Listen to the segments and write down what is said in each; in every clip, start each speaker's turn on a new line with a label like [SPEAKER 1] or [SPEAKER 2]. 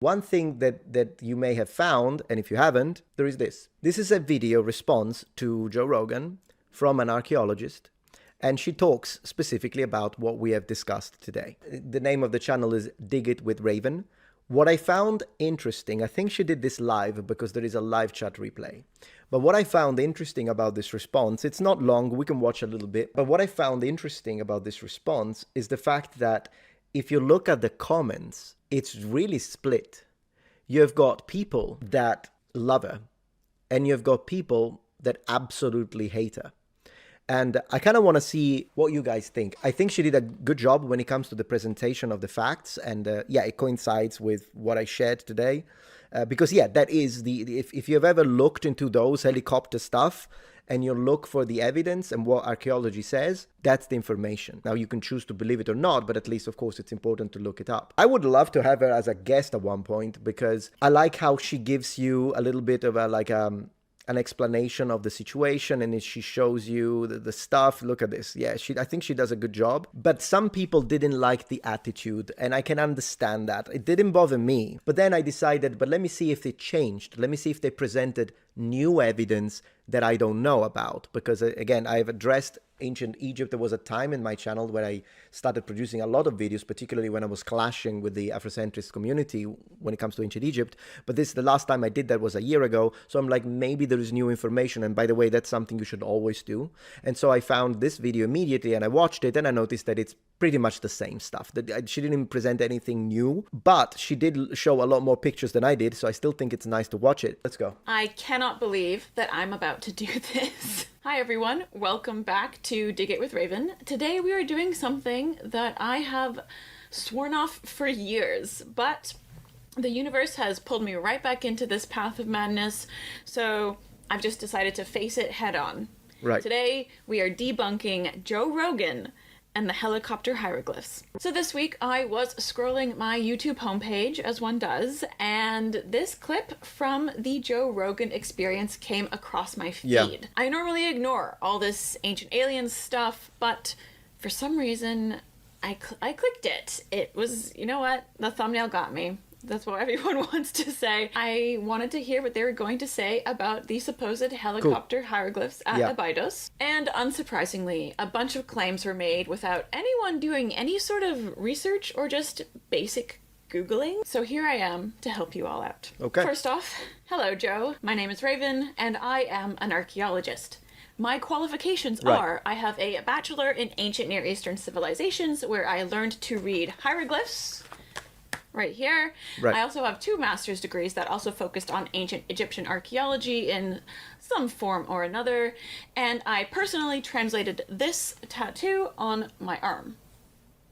[SPEAKER 1] One thing that you may have found, and if you haven't, there is this. This is a video response to Joe Rogan from an archaeologist, and she talks specifically about what we have discussed today. The name of the channel is Dig It with Raven. What I found interesting, I think she did this live because there is a live chat replay. But what I found interesting about this response, it's not long, we can watch a little bit, but what I found interesting about this response is the fact that if you look at the comments, it's really split. You've got people that love her, and you've got people that absolutely hate her. And I kind of want to see what you guys think. I think she did a good job when it comes to the presentation of the facts. And yeah, it coincides with what I shared today. Because yeah, that is if you've ever looked into those helicopter stuff and you look for the evidence and what archaeology says, that's the information. Now you can choose to believe it or not, but at least of course it's important to look it up. I would love to have her as a guest at one point because I like how she gives you a little bit of an explanation of the situation, and she shows you the stuff. Look at this. Yeah, I think she does a good job. But some people didn't like the attitude, and I can understand that. It didn't bother me. But then I decided, but let me see if it changed. Let me see if they presented new evidence that I don't know about. Because again, I've addressed ancient Egypt. There was a time in my channel where I started producing a lot of videos, particularly when I was clashing with the Afrocentrist community when it comes to ancient Egypt. But the last time I did that was a year ago. So I'm like, maybe there is new information. And by the way, that's something you should always do. And so I found this video immediately and I watched it and I noticed that it's pretty much the same stuff. That she didn't present anything new, but she did show a lot more pictures than I did. So I still think it's nice to watch it. Let's go.
[SPEAKER 2] I cannot believe that I'm about to do this. Hi everyone, welcome back to Dig It with Raven. Today we are doing something that I have sworn off for years, but the universe has pulled me right back into this path of madness, so I've just decided to face it head on.
[SPEAKER 1] Right.
[SPEAKER 2] Today we are debunking Joe Rogan and the helicopter hieroglyphs. So this week I was scrolling my YouTube homepage, as one does, and this clip from the Joe Rogan Experience came across my feed.
[SPEAKER 1] Yeah.
[SPEAKER 2] I normally ignore all this ancient aliens stuff, but for some reason I clicked it. It was, you know what, the thumbnail got me. That's what everyone wants to say. I wanted to hear what they were going to say about the supposed helicopter hieroglyphs at Abydos. And unsurprisingly, a bunch of claims were made without anyone doing any sort of research or just basic Googling. So here I am to help you all out.
[SPEAKER 1] Okay.
[SPEAKER 2] First off, hello Joe. My name is Raven and I am an archaeologist. My qualifications are, I have a bachelor in ancient Near Eastern civilizations where I learned to read hieroglyphs. Right here.
[SPEAKER 1] Right.
[SPEAKER 2] I also have 2 master's degrees that also focused on ancient Egyptian archaeology in some form or another, and I personally translated this tattoo on my arm.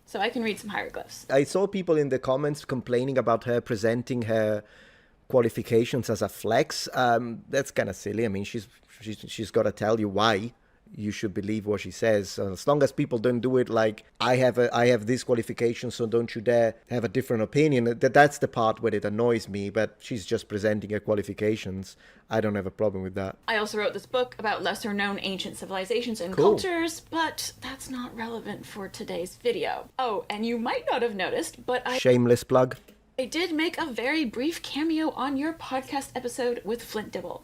[SPEAKER 2] So I can read some hieroglyphs.
[SPEAKER 1] I saw people in the comments complaining about her presenting her qualifications as a flex. That's kind of silly. I mean, she's got to tell you why you should believe what she says. As long as people don't do it like, I have this qualification, so don't you dare have a different opinion. That's the part where it annoys me, but she's just presenting her qualifications. I don't have a problem with that.
[SPEAKER 2] I also wrote this book about lesser known ancient civilizations and cultures, but that's not relevant for today's video. Oh, and you might not have noticed, but
[SPEAKER 1] Shameless plug.
[SPEAKER 2] I did make a very brief cameo on your podcast episode with Flint Dibble.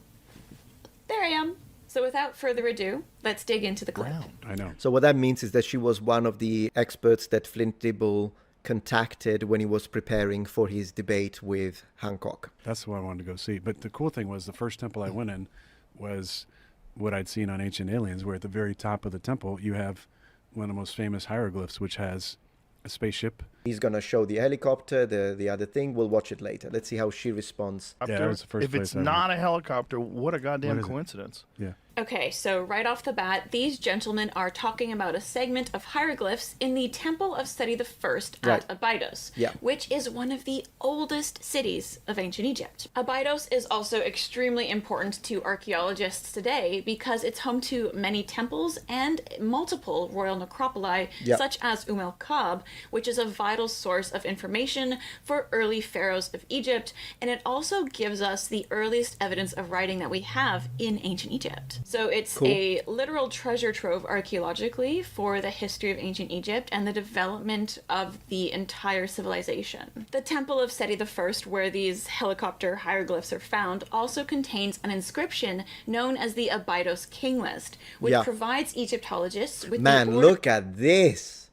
[SPEAKER 2] There I am. So without further ado, let's dig into the clip.
[SPEAKER 3] Wow, I know.
[SPEAKER 1] So what that means is that she was one of the experts that Flint Dibble contacted when he was preparing for his debate with Hancock.
[SPEAKER 3] That's what I wanted to go see. But the cool thing was the first temple I went in was what I'd seen on Ancient Aliens, where at the very top of the temple you have one of the most famous hieroglyphs, which has a spaceship.
[SPEAKER 1] He's going to show the helicopter, the other thing. We'll watch it later. Let's see how she responds.
[SPEAKER 3] Yeah, that was the first
[SPEAKER 4] If
[SPEAKER 3] place
[SPEAKER 4] it's
[SPEAKER 3] I went.
[SPEAKER 4] not a helicopter, what a goddamn
[SPEAKER 3] What is it?
[SPEAKER 4] coincidence.
[SPEAKER 3] Yeah.
[SPEAKER 2] Okay, so right off the bat, these gentlemen are talking about a segment of hieroglyphs in the Temple of Seti I at Abydos, which is one of the oldest cities of ancient Egypt. Abydos is also extremely important to archaeologists today because it's home to many temples and multiple royal necropoli, such as el-Kab, which is a vital source of information for early pharaohs of Egypt, and it also gives us the earliest evidence of writing that we have in ancient Egypt. So it's
[SPEAKER 1] Cool.
[SPEAKER 2] a literal treasure trove archaeologically for the history of ancient Egypt and the development of the entire civilization. The Temple of Seti I, where these helicopter hieroglyphs are found, also contains an inscription known as the Abydos King List, which
[SPEAKER 1] Yeah.
[SPEAKER 2] provides Egyptologists with
[SPEAKER 1] Man,
[SPEAKER 2] the order.
[SPEAKER 1] look at this.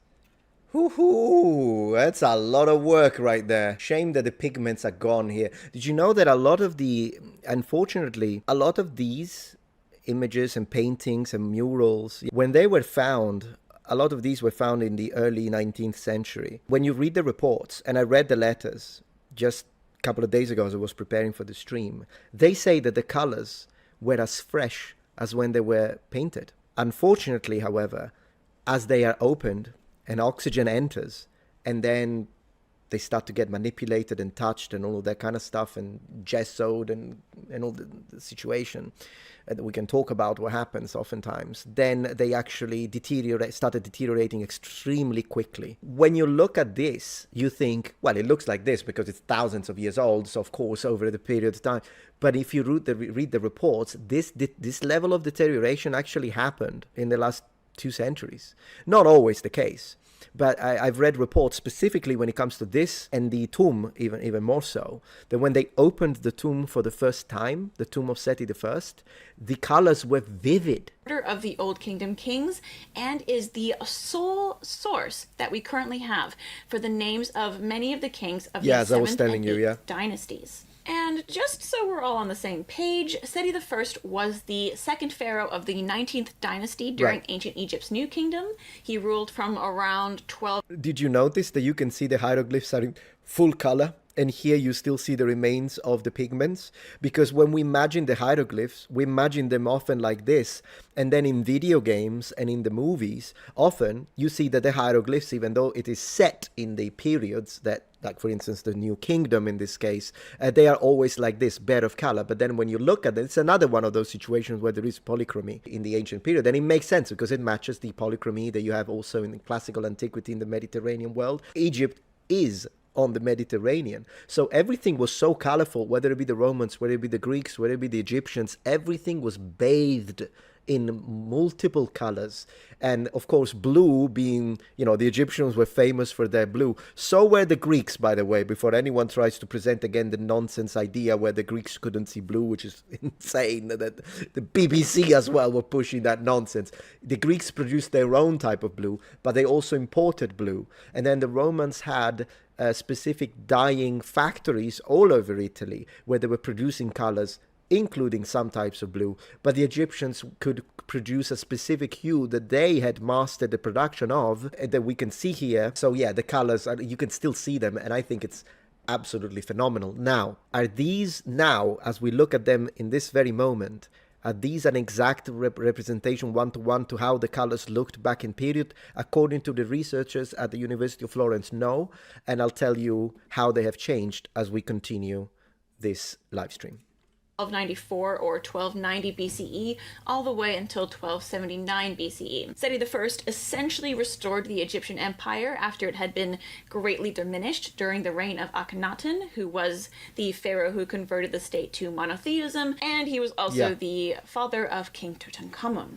[SPEAKER 1] Hoo-hoo, that's a lot of work right there. Shame that the pigments are gone here. Did you know that unfortunately, a lot of these images and paintings and murals, when they were found, a lot of these were found in the early 19th century. When you read the reports, and I read the letters just a couple of days ago as I was preparing for the stream, they say that the colors were as fresh as when they were painted. Unfortunately, however, as they are opened and oxygen enters, and then they start to get manipulated and touched and all of that kind of stuff and gessoed and all the situation that we can talk about what happens oftentimes, then they actually started deteriorating extremely quickly. When you look at this, you think, well, it looks like this because it's thousands of years old, so of course over the period of time. But if you read the reports, this level of deterioration actually happened in the last 2 centuries. Not always the case. But I've read reports specifically when it comes to this and the tomb, even more so, that when they opened the tomb for the first time, the tomb of Seti I, the colors were vivid.
[SPEAKER 2] Of the Old Kingdom kings, and is the sole source that we currently have for the names of many of the kings of the
[SPEAKER 1] as I was
[SPEAKER 2] 7th
[SPEAKER 1] telling
[SPEAKER 2] and
[SPEAKER 1] you,
[SPEAKER 2] 8th dynasties. And just so we're all on the same page, Seti I was the second pharaoh of the 19th dynasty during
[SPEAKER 1] Right.
[SPEAKER 2] ancient Egypt's New Kingdom. He ruled from around 12.
[SPEAKER 1] Did you notice that you can see the hieroglyphs are in full color? And here you still see the remains of the pigments, because when we imagine the hieroglyphs, we imagine them often like this. And then in video games and in the movies, often you see that the hieroglyphs, even though it is set in the periods that, like for instance, the New Kingdom in this case, they are always like this, bare of color. But then when you look at it, it's another one of those situations where there is polychromy in the ancient period. And it makes sense because it matches the polychromy that you have also in the classical antiquity in the Mediterranean world. Egypt is on the Mediterranean. So everything was so colorful, whether it be the Romans, whether it be the Greeks, whether it be the Egyptians, everything was bathed in multiple colors. And of course, blue being, the Egyptians were famous for their blue. So were the Greeks, by the way, before anyone tries to present again the nonsense idea where the Greeks couldn't see blue, which is insane, that the BBC as well were pushing that nonsense. The Greeks produced their own type of blue, but they also imported blue. And then the Romans had specific dyeing factories all over Italy where they were producing colors, including some types of blue, but the Egyptians could produce a specific hue that they had mastered the production of, that we can see here. So yeah, the colors, you can still see them, and I think it's absolutely phenomenal. Now, are these now, as we look at them in this very moment, are these an exact representation one-to-one to how the colors looked back in period? According to the researchers at the University of Florence, no. And I'll tell you how they have changed as we continue this live stream.
[SPEAKER 2] 1294 or 1290 BCE, all the way until 1279 BCE. Seti I essentially restored the Egyptian empire after it had been greatly diminished during the reign of Akhenaten, who was the pharaoh who converted the state to monotheism, and he was also the father of King Tutankhamun.